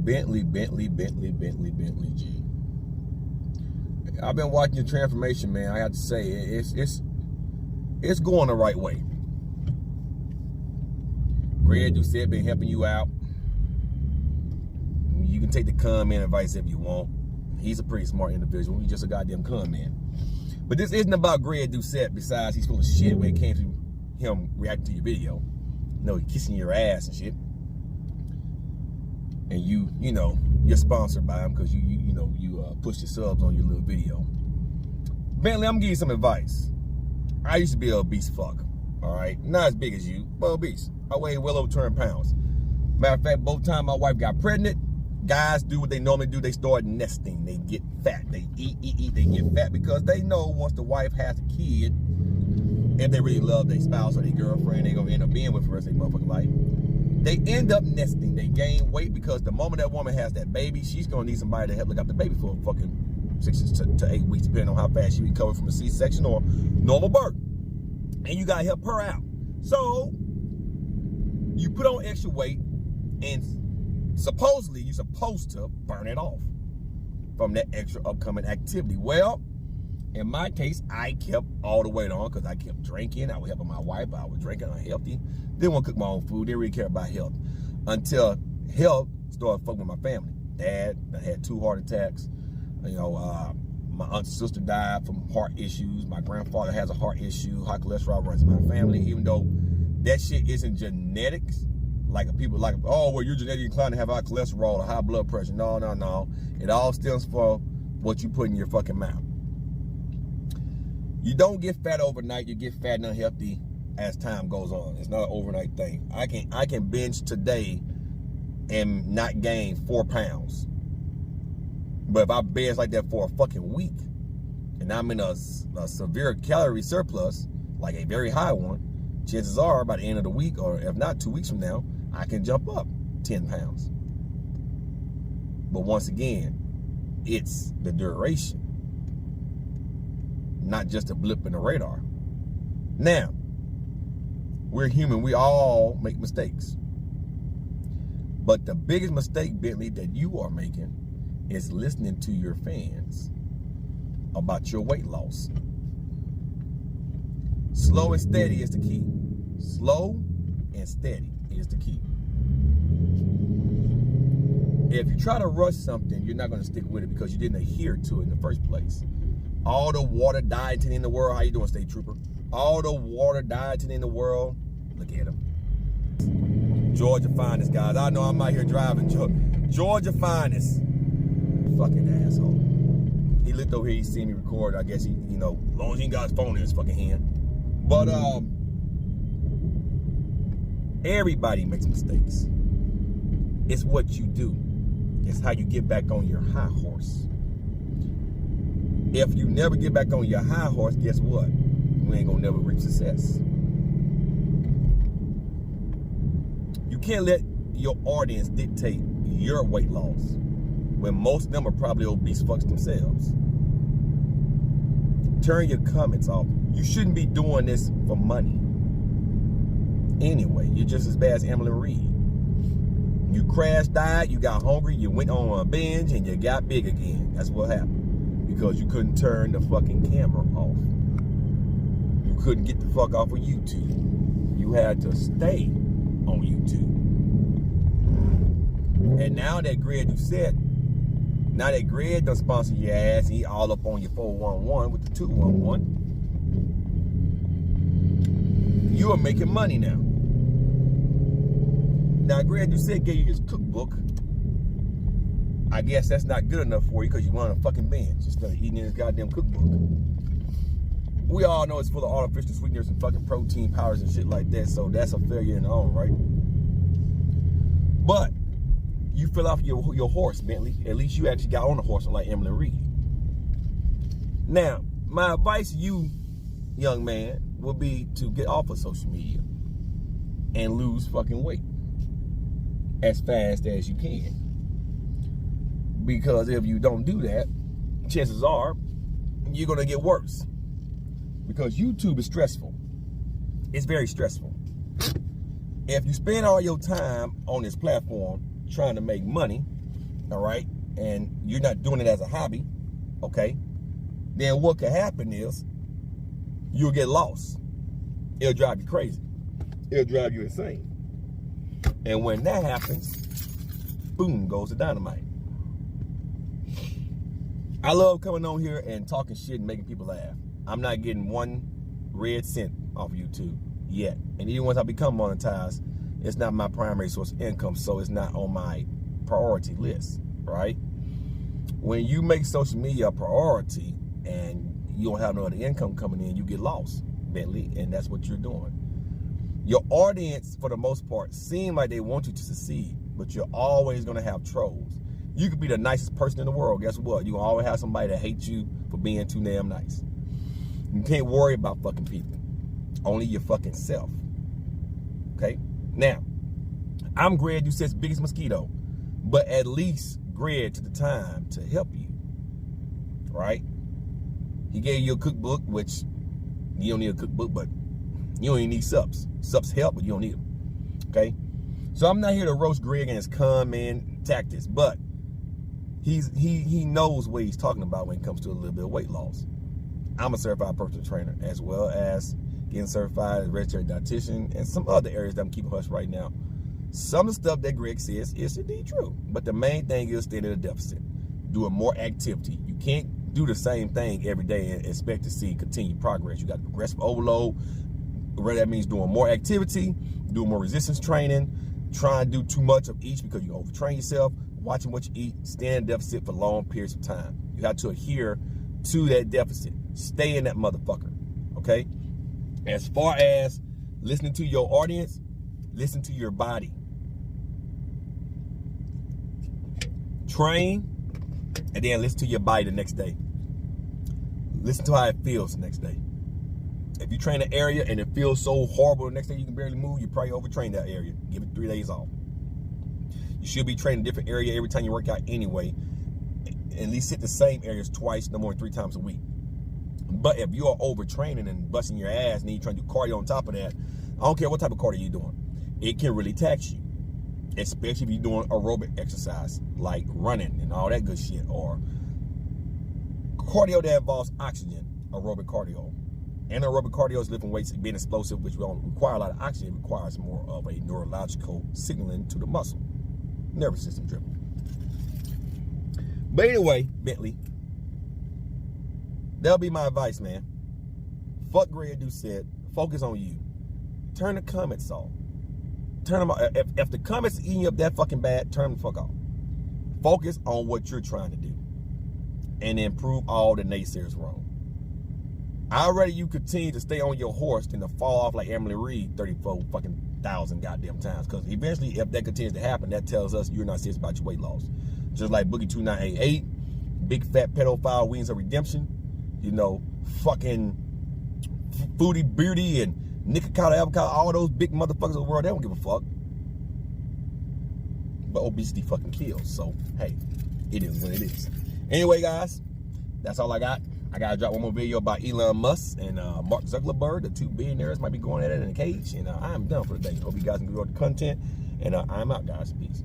Bentley, G. I've been watching your transformation, man. I have to say, it's going the right way. Greg Doucette been helping you out. You can take the con man advice if you want. He's a pretty smart individual. He's just a goddamn con man. But this isn't about Greg Doucette, besides he's full of shit when it came to him reacting to your video. No, he's kissing your ass and shit. And you know, you're sponsored by him because you push your subs on your little video. Bentley, I'm gonna give you some advice. I used to be an obese fuck, all right? Not as big as you, but obese. I weigh well over 200 pounds. Matter of fact, both times my wife got pregnant, guys do what they normally do. They start nesting. They get fat. They eat. They get fat because they know once the wife has a kid, if they really love their spouse or their girlfriend, they're gonna end up being with for the rest of their motherfucking life. They end up nesting. They gain weight because the moment that woman has that baby, she's gonna need somebody to help look after the baby for fucking 6 to 8 weeks, depending on how fast she recovers from a C-section or normal birth. And you gotta help her out. So you put on extra weight, and supposedly you're supposed to burn it off from that extra upcoming activity. Well, in my case, I kept all the weight on because I kept drinking. I was helping my wife. I was drinking unhealthy. Didn't want to cook my own food. Didn't really care about health. Until health started fucking with my family. Dad had 2 heart attacks. You know, my aunt's sister died from heart issues. My grandfather has a heart issue. High cholesterol runs in my family. Even though that shit isn't genetics, like people like, oh, well, you're genetically inclined to have high cholesterol or high blood pressure. No. It all stems from what you put in your fucking mouth. You don't get fat overnight. You get fat and unhealthy as time goes on. It's not an overnight thing. I can binge today and not gain 4 pounds. But if I binge like that for a fucking week and I'm in a severe calorie surplus, like a very high one, chances are by the end of the week, or if not 2 weeks from now, I can jump up 10 pounds. But once again, it's the duration, not just a blip in the radar. Now, we're human. We all make mistakes. But the biggest mistake, Bentley, that you are making is listening to your fans about your weight loss. Slow and steady is the key. Slow and steady is the key. If you try to rush something, you're not going to stick with it because you didn't adhere to it in the first place. All the water dieting in the world. How you doing, State Trooper? All the water dieting in the world. Look at him. Georgia finest, guys. I know I'm out here driving. Georgia finest. Fucking asshole. He looked over here. He seen me record. I guess he, as long as he got his phone in his fucking hand. But everybody makes mistakes. It's what you do. It's how you get back on your high horse. If you never get back on your high horse, guess what? You ain't gonna never reach success. You can't let your audience dictate your weight loss when most of them are probably obese fucks themselves. Turn your comments off. You shouldn't be doing this for money. Anyway, you're just as bad as Emily Reed. You crash diet, you got hungry, you went on a binge, and you got big again. That's what happened. Because you couldn't turn the fucking camera off. You couldn't get the fuck off of YouTube. You had to stay on YouTube. And now that Greg Doucette, now that Greg done sponsor your ass, he all up on your 411 with the 211, you are making money now. Now, Greg Doucette gave you his cookbook. I guess that's not good enough for you because you want a fucking binge instead of eating in his goddamn cookbook. We all know it's full of artificial sweeteners and fucking protein powders and shit like that, so that's a failure in its own right. But you fell off your horse, Bentley. At least you actually got on a horse like Emily Reed. Now, my advice to you, young man, would be to get off of social media and lose fucking weight as fast as you can. Because if you don't do that, chances are you're gonna get worse. Because YouTube is stressful. It's very stressful. If you spend all your time on this platform trying to make money, all right, and you're not doing it as a hobby, okay, then what could happen is you'll get lost. It'll drive you crazy. It'll drive you insane. And when that happens, boom goes the dynamite. I love coming on here and talking shit and making people laugh. I'm not getting 1 red cent off of YouTube yet. And even once I become monetized, it's not my primary source of income, so it's not on my priority list, right? When you make social media a priority and you don't have no other income coming in, you get lost, Bentley, and that's what you're doing. Your audience, for the most part, seem like they want you to succeed, but you're always gonna have trolls. You could be the nicest person in the world. Guess what? You always have somebody that hates you for being too damn nice. You can't worry about fucking people. Only your fucking self. Okay? Now, I'm Greg Doucette's biggest mosquito, but at least Greg took the time to help you. Right? He gave you a cookbook, which you don't need a cookbook, but you don't even need subs. Subs help, but you don't need them. Okay? So I'm not here to roast Greg and his con man tactics, but he knows what he's talking about when it comes to a little bit of weight loss. I'm a certified personal trainer, as well as getting certified as a registered dietitian and some other areas that I'm keeping hush right now. Some of the stuff that Greg says is indeed true, but the main thing is staying at a deficit, doing more activity. You can't do the same thing every day and expect to see continued progress. You got progressive overload, where that means doing more activity, doing more resistance training, trying to do too much of each because you overtrain yourself, watching what you eat, staying in deficit for long periods of time. You have to adhere to that deficit. Stay in that motherfucker, okay? As far as listening to your audience, listen to your body. Train, and then listen to your body the next day. Listen to how it feels the next day. If you train an area and it feels so horrible the next day you can barely move, you probably overtrained that area. Give it 3 days off. You should be training a different area every time you work out anyway. At least hit the same areas twice, no more than 3 times a week. But if you are overtraining and busting your ass and you trying to do cardio on top of that, I don't care what type of cardio you're doing. It can really tax you, especially if you're doing aerobic exercise like running and all that good shit, or cardio that involves oxygen, aerobic cardio. Anaerobic cardio is lifting weights and being explosive, which don't require a lot of oxygen. It requires more of a neurological signaling to the muscle, nervous system driven. But anyway, Bentley, that'll be my advice, man. Fuck Greg Doucette. Focus on you. Turn the comments off. Turn them off. If the comments are eating you up that fucking bad, turn them the fuck off. Focus on what you're trying to do and then prove all the naysayers wrong. I'd rather you continue to stay on your horse than to fall off like Emily Reed 34,000 goddamn times. Because eventually, if that continues to happen, that tells us you're not serious about your weight loss. Just like Boogie 2988, Big Fat Pedophile Wings of Redemption, you know, fucking Foodie Beardy and Nicotado Avocado, all those big motherfuckers of the world, they don't give a fuck. But obesity fucking kills. So, hey, it is what it is. Anyway, guys, that's all I got. I gotta drop one more video about Elon Musk and Mark Zuckerberg. The 2 billionaires might be going at it in a cage. And I am done for the day. Hope you guys enjoyed the content. And I'm out, guys. Peace.